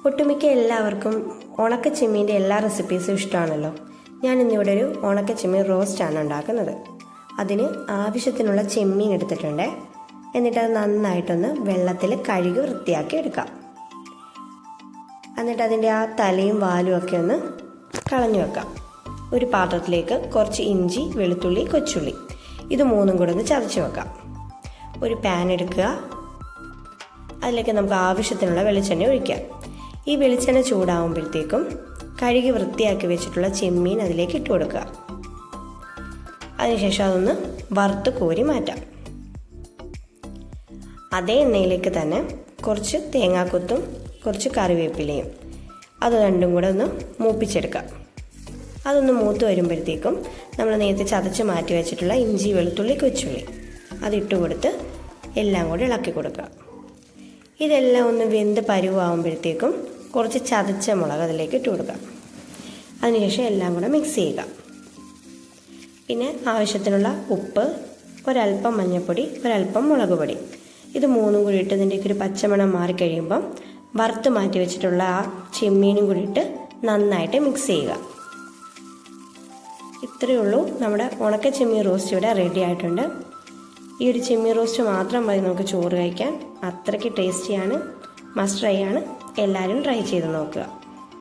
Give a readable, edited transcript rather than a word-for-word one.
ഒട്ടുമിക്ക എല്ലാവർക്കും ഉണക്ക ചെമ്മീൻ്റെ എല്ലാ റെസിപ്പീസും ഇഷ്ടമാണല്ലോ. ഞാനിന്നിവിടെ ഒരു ഉണക്ക ചെമ്മീൻ റോസ്റ്റാണ് ഉണ്ടാക്കുന്നത്. അതിന് ആവശ്യത്തിനുള്ള ചെമ്മീൻ എടുത്തിട്ടുണ്ട്. എന്നിട്ട് അത് നന്നായിട്ടൊന്ന് വെള്ളത്തിൽ കഴുകി വൃത്തിയാക്കി എടുക്കാം. എന്നിട്ട് അതിൻ്റെ ആ തലയും വാലും ഒക്കെ ഒന്ന് കളഞ്ഞു വെക്കാം. ഒരു പാത്രത്തിലേക്ക് കുറച്ച് ഇഞ്ചി, വെളുത്തുള്ളി, കൊച്ചുള്ളി ഇത് മൂന്നും കൂടെ ഒന്ന് ചതച്ച് വെക്കാം. ഒരു പാൻ എടുക്കുക. അതിലേക്ക് നമുക്ക് ആവശ്യത്തിനുള്ള വെളിച്ചെണ്ണ ഒഴിക്കാം. ഈ വെളിച്ചെണ്ണ ചൂടാവുമ്പോഴത്തേക്കും കഴുകി വൃത്തിയാക്കി വെച്ചിട്ടുള്ള ചെമ്മീൻ അതിലേക്ക് ഇട്ട് കൊടുക്കുക. അതിനുശേഷം അതൊന്ന് വറുത്ത് കോരി മാറ്റാം. അതേ എണ്ണയിലേക്ക് തന്നെ കുറച്ച് തേങ്ങാക്കൊത്തും കുറച്ച് കറിവേപ്പിലയും അത് രണ്ടും കൂടെ ഒന്ന് മൂപ്പിച്ചെടുക്കാം. അതൊന്ന് മൂത്ത് വരുമ്പോഴത്തേക്കും നമ്മൾ നേരത്തെ ചതച്ച് മാറ്റി വെച്ചിട്ടുള്ള ഇഞ്ചി, വെളുത്തുള്ളി, കൊച്ചുള്ളി അതിട്ട് കൊടുത്ത് എല്ലാം കൂടെ ഇളക്കി കൊടുക്കുക. ഇതെല്ലാം ഒന്ന് വെന്ത് പരുവാകുമ്പോഴത്തേക്കും കുറച്ച് ചതച്ച മുളക് അതിലേക്ക് ഇട്ട് കൊടുക്കാം. അതിനുശേഷം എല്ലാം കൂടെ മിക്സ് ചെയ്യുക. പിന്നെ ആവശ്യത്തിനുള്ള ഉപ്പ്, ഒരല്പം മഞ്ഞൾപ്പൊടി, ഒരല്പം മുളക് പൊടി ഇത് മൂന്നും കൂടി ഇട്ട് ഇതിൻ്റെയൊക്കെ ഒരു പച്ചമണം മാറിക്കഴിയുമ്പം വറുത്ത് മാറ്റി വെച്ചിട്ടുള്ള ആ ചെമ്മീനും കൂടി ഇട്ട് നന്നായിട്ട് മിക്സ് ചെയ്യുക. ഇത്രയേ ഉള്ളൂ, നമ്മുടെ ഉണക്ക ചെമ്മീൻ റോസ്റ്റ് ഇവിടെ റെഡി ആയിട്ടുണ്ട്. ഈ ഒരു ചെമ്മീൻ റോസ്റ്റ് മാത്രം മതി നമുക്ക് ചോറ് കഴിക്കാൻ. അത്രയ്ക്ക് ടേസ്റ്റിയാണ്, മസ്റ്റ് ട്രൈ ആണ്. എല്ലാവരും ട്രൈ ചെയ്ത് നോക്കുക.